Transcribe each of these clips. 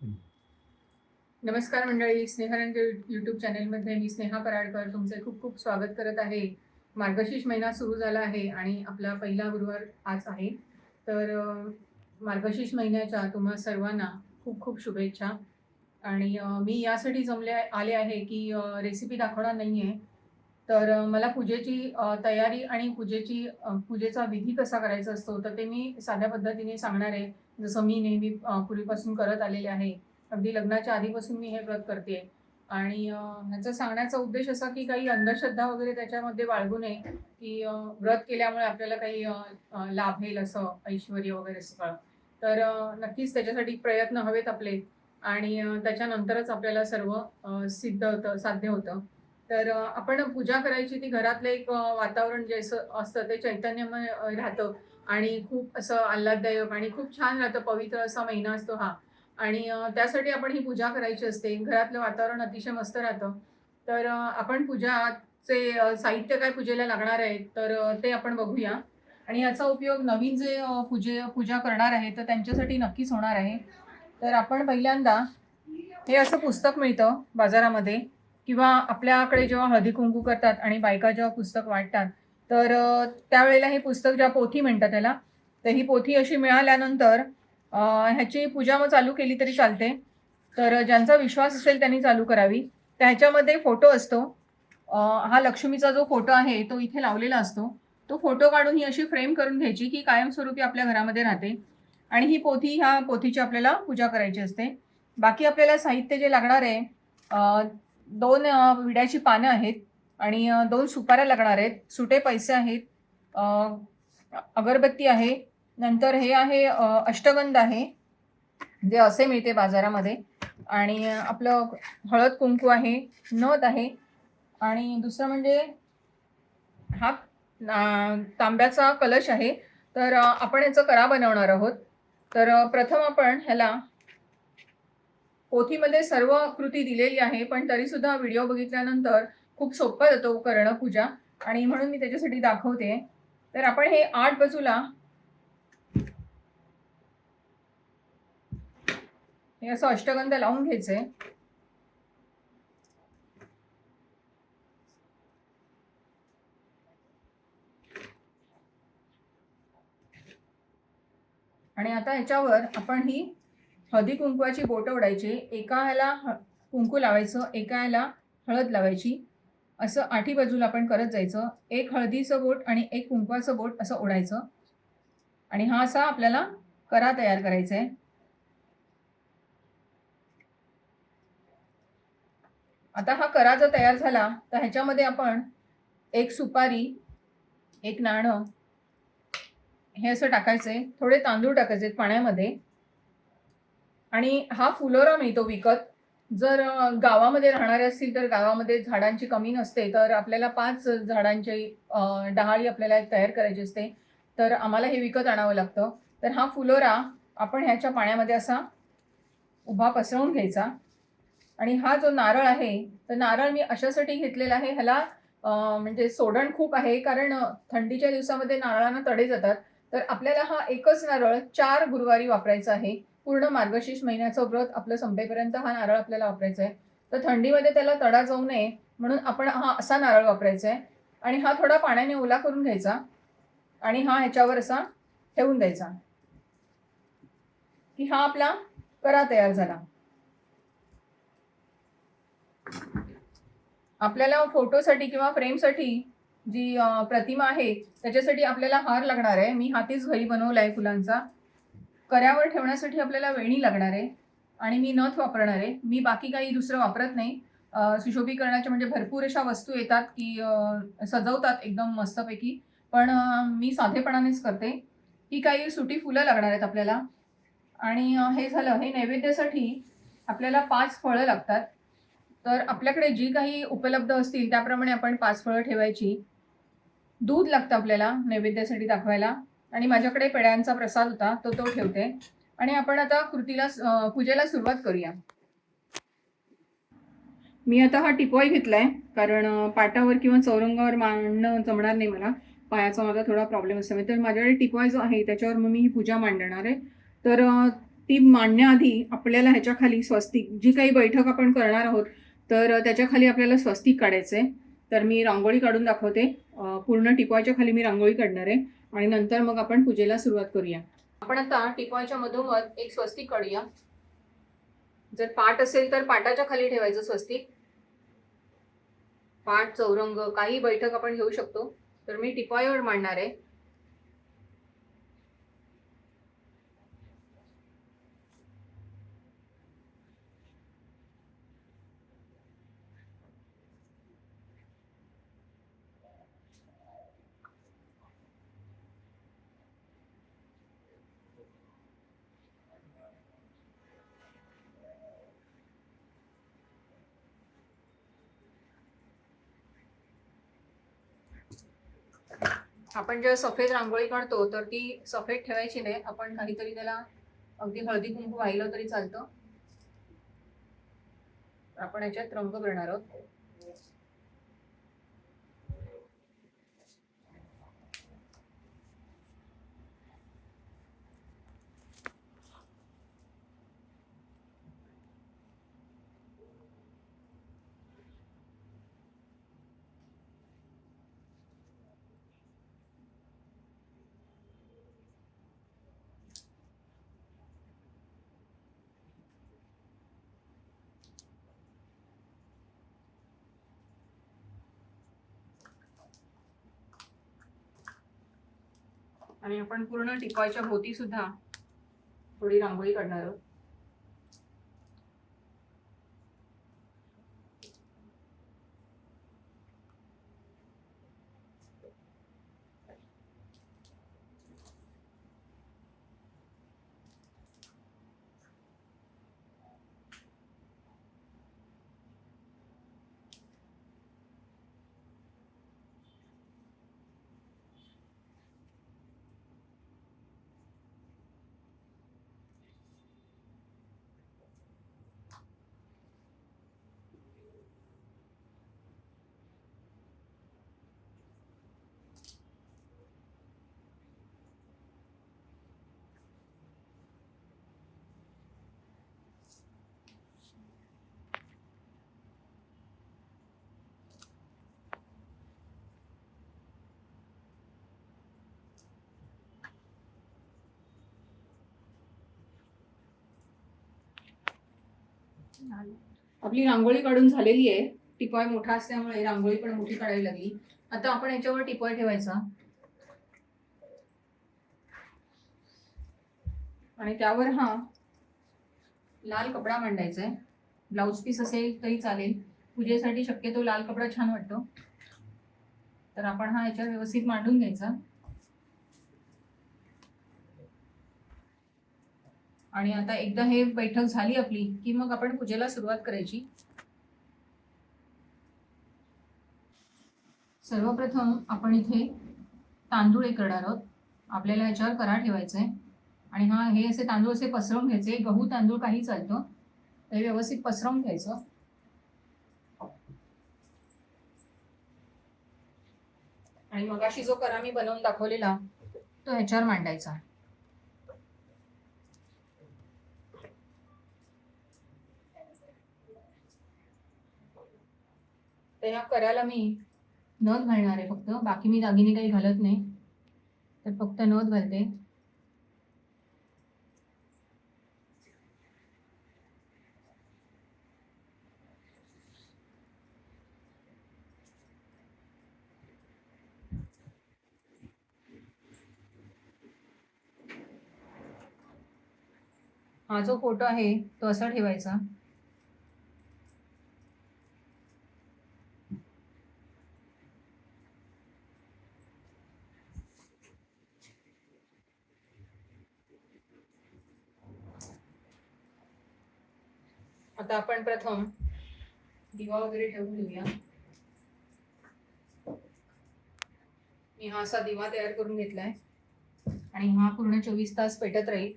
नमस्कार मंडळी, स्नेहारंग यूट्यूब चॅनेलमध्ये मी स्नेहा पराडकर तुमचे खूप खूप स्वागत करत आहे. मार्गशीर्ष महिना सुरू झाला आहे आणि आपला पहिला गुरुवार आज आहे. तर मार्गशीर्ष महिन्याच्या तुम्हा सर्वांना खूप खूप शुभेच्छा. आणि मी यासाठी आले आहे की रेसिपी दाखवणार नाही आहे. तर मला पूजेची तयारी आणि पूजेचा विधी कसा करायचा असतो तर ते मी साध्या पद्धतीने सांगणार आहे. जसं मी नेहमी पूर्वीपासून करत आलेले आहे. अगदी लग्नाच्या आधीपासून मी हे व्रत करते. आणि ह्याचा सांगण्याचा उद्देश असा की काही अंधश्रद्धा वगैरे त्याच्यामध्ये बाळगू नये, की व्रत केल्यामुळे आपल्याला काही लाभेल असं ऐश्वर्य वगैरे सगळं. तर नक्कीच त्याच्यासाठी प्रयत्न हवेत आपले. आणि त्याच्यानंतरच आपल्याला सर्व सिद्ध होतं, साध्य होतं. तर आपण पूजा करायची ती घरातलं एक वातावरण जे असतं ते चैतन्यमय राहतं आणि खूप असं आल्हाददायक आणि खूप छान राहतं. पवित्र असा महिना असतो हा. आणि त्यासाठी आपण ही पूजा करायची असते. घरातलं वातावरण अतिशय मस्त राहतं. तर आपण पूजाचे साहित्य काय पूजेला लागणार आहे, तर ते आपण बघूया. आणि याचा उपयोग नवीन जे पूजा करणार आहे, तर त्यांच्यासाठी नक्कीच होणार आहे. तर आपण पहिल्यांदा हे असं पुस्तक मिळतं बाजारामध्ये किंवा आपल्याकडे जेव्हा हळदी-कुंकू करतात आणि बायका जेव्हा पुस्तक वाटतात, तर त्यावेळेला हे पुस्तक ज्या पोथी म्हणतात त्याला, तर ही पोथी अशी मिळाल्यानंतर ह्याची पूजा मग चालू केली तरी चालते. तर ज्यांचा विश्वास असेल त्यांनी चालू करावी. तर ह्याच्यामध्ये फोटो असतो. हा लक्ष्मीचा जो फोटो आहे तो इथे लावलेला असतो. तो फोटो काढून ही अशी फ्रेम करून घ्यायची, की कायमस्वरूपी आपल्या घरामध्ये राहते. आणि ही पोथी ह्या पोथीची आपल्याला पूजा करायची असते. बाकी आपल्याला साहित्य जे लागणार आहे, 2 विड्याची पानं आहेत आणि 2 सुपाऱ्या लागणार आहेत. सुटे पैसे आहेत. अ, अगरबत्ती आहे. नंतर हे आहे अष्टगंध आहे, जे असे मिळते बाजारामध्ये. आणि आपलं हळद-कुंकू आहे, नथ आहे आणि दुसरं म्हणजे हा तांब्याचा कलश आहे. तर आपण याचा करा बनवणार आहोत. तर प्रथम आपण ह्याला पोथीमध्ये सर्व कृती दिलेली आहे, पण तरीसुद्धा व्हिडिओ बघितल्यानंतर खूप सोपं जातो करणं पूजा आणि म्हणून मी त्याच्यासाठी दाखवते. तर आपण हे 8 बाजूला हे असं अष्टगंध लावून घ्यायचंय. आणि आता ह्याच्यावर आपण ही हळदी-कुंकवाची बोटं ओढायची. एका ह्याला कुंकू लावायचं, एका ह्याला हळद लावायची. असं आठी बाजूला आपण करत जायचं. एक हळदीचं बोट आणि एक कुंकवाचं बोट असं ओढायचं. आणि हा असा आपल्याला करा तयार करायचा आहे. आता हा करा जर तयार झाला, तर ह्याच्यामध्ये आपण एक सुपारी, एक नाणं हे असं टाकायचंय. थोडे तांदूळ टाकायचे पाण्यामध्ये. आणि हा फुलोरा मिळतो विकत. जर गावामध्ये राहणारे असतील तर गावामध्ये झाडांची कमी नसते, तर आपल्याला 5 झाडांची डहाळी आपल्याला एक तयार करायची असते. तर आम्हाला हे विकत आणावं लागतं. तर हा फुलोरा आपण ह्याच्या पाण्यामध्ये असा उभा पसरवून घ्यायचा. आणि हा जो नारळ आहे, तर नारळ मी अशासाठी घेतलेला आहे, ह्याला म्हणजे सोडण खूप आहे, कारण थंडीच्या दिवसामध्ये नारळांना तडे जातात. तर आपल्याला हा एकच नारळ 4 गुरुवारी वापरायचा आहे. पूर्ण मार्गशीर्ष महिन्याचं व्रत आपलं संपेपर्यंत हा नारळ आपल्याला वापरायचा आहे. तर थंडीमध्ये त्याला तडा जाऊ नये म्हणून आपण हा असा नारळ वापरायचा आहे. आणि हा थोडा पाण्याने ओला करून घ्यायचा आणि हा ह्याच्यावर असा ठेवून द्यायचा, की हा आपला करा तयार झाला. आपल्याला फोटोसाठी किंवा फ्रेमसाठी जी प्रतिमा आहे, त्याच्यासाठी आपल्याला हार लागणार आहे. मी हातीच घरी बनवला आहे फुलांचा. कऱ्यावर ठेवण्यासाठी आपल्याला वेणी लागणार आहे आणि मी नथ वापरणार आहे. मी बाकी काही दुसरं वापरत नाही. सुशोभीकरणाच्या म्हणजे भरपूर अशा वस्तू येतात, की सजवतात एकदम मस्तपैकी. पण मी साधेपणानेच करते. ही काही सुटी फुलं लागणार आहेत आपल्याला. आणि हे झालं. हे नैवेद्यासाठी आपल्याला 5 फळं लागतात. तर आपल्याकडे जी काही उपलब्ध असतील त्याप्रमाणे आपण 5 फळं ठेवायची. दूध लागतं आपल्याला नैवेद्यासाठी दाखवायला आणि माझ्याकडे पेढ्यांचा प्रसाद होता, तो ठेवते. आणि आपण आता पूजेला सुरुवात करूया. मी आता हा टिपॉय घेतलाय, कारण पाटावर किंवा चौरंगावर मांडणं जमणार नाही मला. पायाचा माझा थोडा प्रॉब्लेम असल्यामुळे. तर माझ्याकडे टिपॉय जो आहे त्याच्यावर मग मी ही पूजा मांडणार आहे. तर ती मांडण्याआधी आपल्याला ह्याच्या खाली स्वस्तिक, जी काही बैठक आपण करणार आहोत तर त्याच्या खाली आपल्याला स्वस्तिक काढायचं आहे. तर मी रांगोळी काढून दाखवते. पूर्ण टिपॉयच्या खाली मी रांगोळी काढणार आहे आणि नंतर मग आपण पूजेला सुरुवात करूया. आपण आता टिपॉयच्या मधोमध एक स्वस्तिक काढूया. जर पाट असेल तर पाटाच्या खाली ठेवायचं स्वस्तिक. पाट, चौरंग, काही बैठक आपण घेऊ शकतो. तर मी टिपॉयवर मांडणार आहे. आपण जेव्हा सफेद रांगोळी काढतो तर ती सफेद ठेवायची नाही. आपण काहीतरी त्याला अगदी हळदी कुंकू वाहिलं तरी चालतं. आपण याच्यात रंग भरणार आहोत. आणि आपण पूर्ण टिपॉयच्या भोवती सुद्धा थोडी रांगोळी काढणार आहोत. आपली रांगोळी काढून झालेली आहे. टिपॉय मोठा असल्यामुळे रांगोळी पण मोठी काढावी लागली. आता आपण याच्यावर टिपॉय ठेवायचा आणि त्यावर हा लाल कपडा मांडायचा आहे. ब्लाउज पीस असेल तरी चालेल. पूजेसाठी शक्यतो लाल कपडा छान वाटतो. तर आपण हा याच्यावर व्यवस्थित मांडून घ्यायचा आणि आता एकदा हे बैठक झाली आपली की मग आपण पूजेला सुरुवात करायची. सर्वप्रथम आपण इथे तांदूळ हे करणार आहोत. आपल्याला याच्यावर करा ठेवायचा आहे आणि हे असे तांदूळ असे पसरवून घ्यायचे. गहू तांदूळ काही चालतं. ते व्यवस्थित पसरवून घ्यायचं आणि मगाशी जो करा मी बनवून दाखवलेला तो ह्याच्यावर मांडायचा. तर ह्या कराला मी नथ घालणार आहे फक्त. बाकी मी दागिने काही घालत नाही. तर फक्त नथ घालते. हा जो फोटो आहे तो असा ठेवायचा. आता आपण प्रथम दिवा वगैरे ठेवून घेऊया. मी हा असा दिवा तयार करून घेतलाय आणि हा पूर्ण 24 तास पेटत राहील.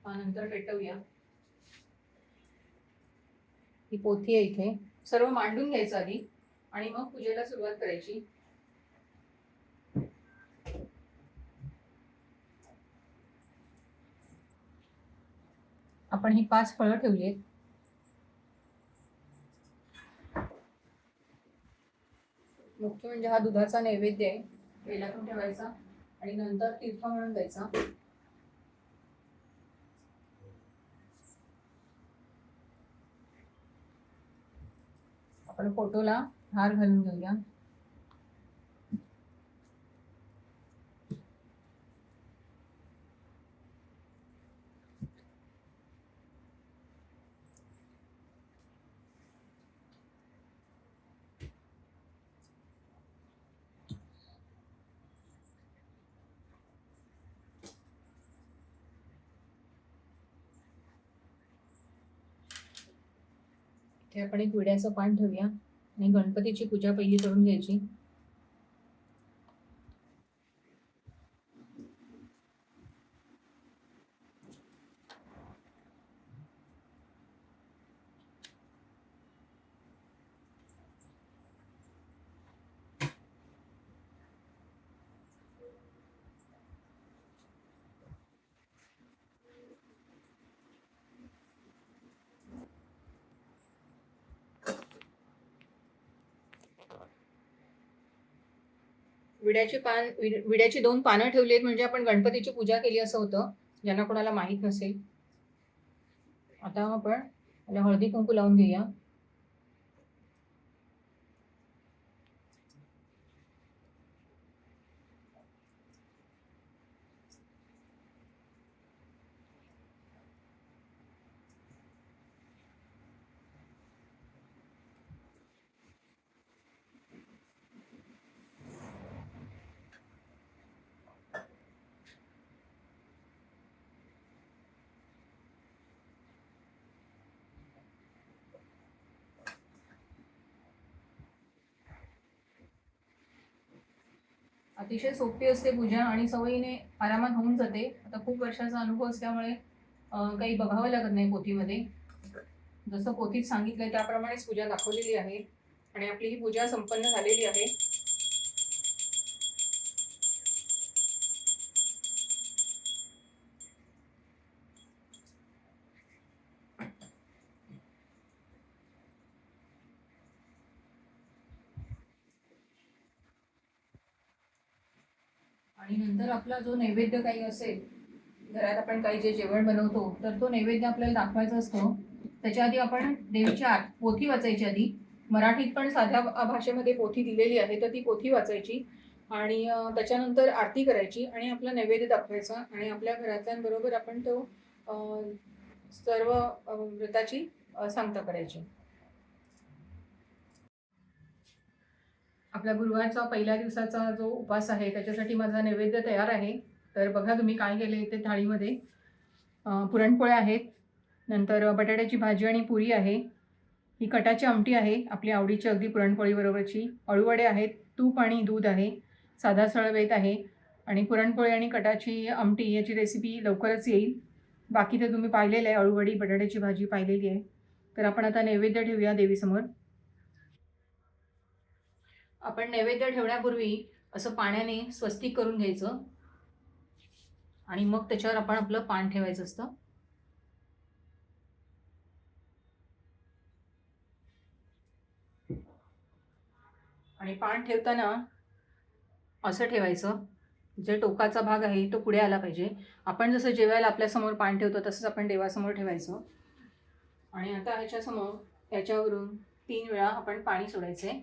नंतर पेटवूया. ही पोथी आहे इथे. सर्व मांडून घ्यायचं आधी आणि मग पूजेला सुरुवात करायची. आपण ही 5 फळं ठेवली आहेत. मुख्य म्हणजे हा दुधाचा नैवेद्य आहे, पहिल्यातून ठेवायचा आणि नंतर तीर्थ म्हणून द्यायचा. आपण फोटोला हार घालून घेऊया. इथे आपण एक विड्याचं पान ठेवूया आणि गणपतीची पूजा पहिली करून घ्यायची. विड्याची 2 पानं ठेवली आहेत म्हणजे आपण गणपतीची पूजा केली असं होतं, ज्यांना कोणाला माहीत नसेल. आता आपण याला हळदी कुंकू लावून घेऊया. अतिशय सोपी असते पूजा आणि सवयीने आरामात होऊन जाते. आता खूप वर्षाचा अनुभव असल्यामुळे काही बघावं लागत नाही पोथीमध्ये. जसं पोथीत सांगितलंय त्याप्रमाणेच पूजा दाखवलेली आहे आणि आपली ही पूजा संपन्न झालेली आहे. आणि नंतर आपला जो नैवेद्य काही असेल, घरात आपण काही जे जेवण बनवतो तर तो नैवेद्य आपल्याला दाखवायचा असतो. त्याच्या आधी आपण देवीच्या पोथी वाचायची आधी. मराठीत पण साध्या भाषेमध्ये पोथी दिलेली आहे, तर ती पोथी वाचायची आणि त्याच्यानंतर आरती करायची आणि आपला नैवेद्य दाखवायचा आणि आपल्या घरातल्यांबरोबर आपण तो सर्व व्रताची सांगता करायची. आपल्या गुरुवारचा पहिल्या दिवसाचा जो उपास आहे त्याच्यासाठी माझा नैवेद्य तयार आहे. तर बघा तुम्ही काय केले इथे थाळीमध्ये. पुरणपोळ्या आहेत, नंतर बटाट्याची भाजी आणि पुरी आहे, ही कटाची आमटी आहे आपली आवडीची अगदी पुरणपोळीबरोबरची, अळूवडे आहेत, तूप आणि दूध आहे, साधा सरबत आहे आणि पुरणपोळी आणि कटाची आमटी याची रेसिपी लवकरच येईल. बाकी तर तुम्ही पाहिलेलं आहे, अळूवडी बटाट्याची भाजी पाहिलेली आहे. तर आपण आता नैवेद्य ठेवूया देवीसमोर. आपण नैवेद्य ठेवण्यापूर्वी असं पाण्याने स्वस्तिक करून घ्यायचं आणि मग त्याच्यावर आपण आपलं पान ठेवायचं असतं. आणि पान ठेवताना असं ठेवायचं, जे टोकाचा भाग आहे तो पुढे आला पाहिजे. आपण जसं जेवायला आपल्यासमोर पान ठेवतो तसंच आपण देवासमोर ठेवायचं. आणि आता ह्याच्यासमोर त्याच्यावरून 3 वेळा आपण पाणी सोडायचं आहे.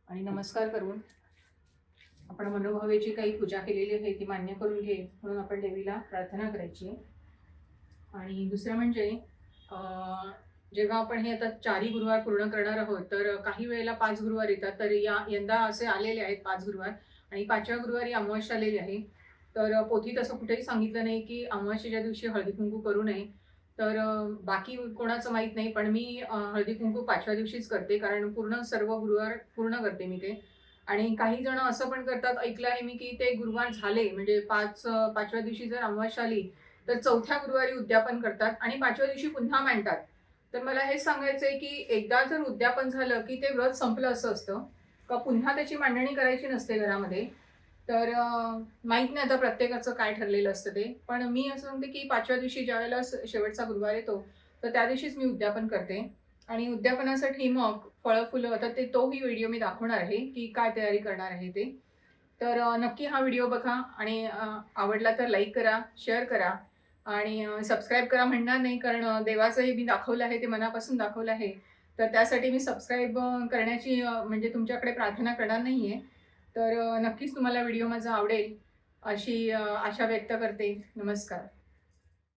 आणि नमस्कार करून आपण मनोभावेची काही पूजा केलेली आहे ती मान्य करून घे म्हणून आपण देवीला प्रार्थना करायची आहे. आणि दुसरं म्हणजे जेव्हा आपण हे आता 4 गुरुवार पूर्ण करणार आहोत तर काही वेळेला 5 गुरुवार येतात. तर यंदा असे आलेले आहेत 5 गुरुवार आणि 5व्या गुरुवारी अमावस्या आलेली आहे. तर पोथीत असं कुठेही सांगितलं नाही की अमावस्येच्या दिवशी हळदी कुंकू करू नये. तर बाकी कोणाचं माहीत नाही, पण मी हळदी कुंकू 5व्या दिवशीच करते, कारण पूर्ण सर्व गुरुवार पूर्ण करते मी ते. आणि काही जण असं पण करतात, ऐकलं आहे मी, की ते गुरुवार झाले म्हणजे 5व्या दिवशी जर अमावस्या आली तर 4थ्या गुरुवारी उद्यापन करतात आणि 5व्या दिवशी पुन्हा मांडतात. तर मला हेच सांगायचं आहे की एकदा जर उद्यापन झालं की ते व्रत संपलं असं असतं. का पुन्हा त्याची मांडणी करायची नसते घरामध्ये. तर माहीत नाही आता प्रत्येकाचं काय ठरलेलं असतं ते. पण मी असं सांगते की 5व्या दिवशी ज्यावेळेला शेवटचा गुरुवार येतो, तर त्या दिवशीच मी उद्यापन करते. आणि उद्यापनासाठी मग फळं, फुलं आता तोही व्हिडिओ मी दाखवणार आहे की काय तयारी करणार आहे ते. तर नक्की हा व्हिडिओ बघा आणि आवडला तर लाईक करा, शेअर करा आणि सबस्क्राईब करा म्हणणार नाही, कारण देवाचंही मी दाखवलं आहे, ते मनापासून दाखवलं आहे. तर त्यासाठी मी सबस्क्राईब करण्याची म्हणजे तुमच्याकडे प्रार्थना करणार नाही आहे. तर नक्कीच तुम्हाला व्हिडिओ माझा आवडेल अशी आशा व्यक्त करते. नमस्कार.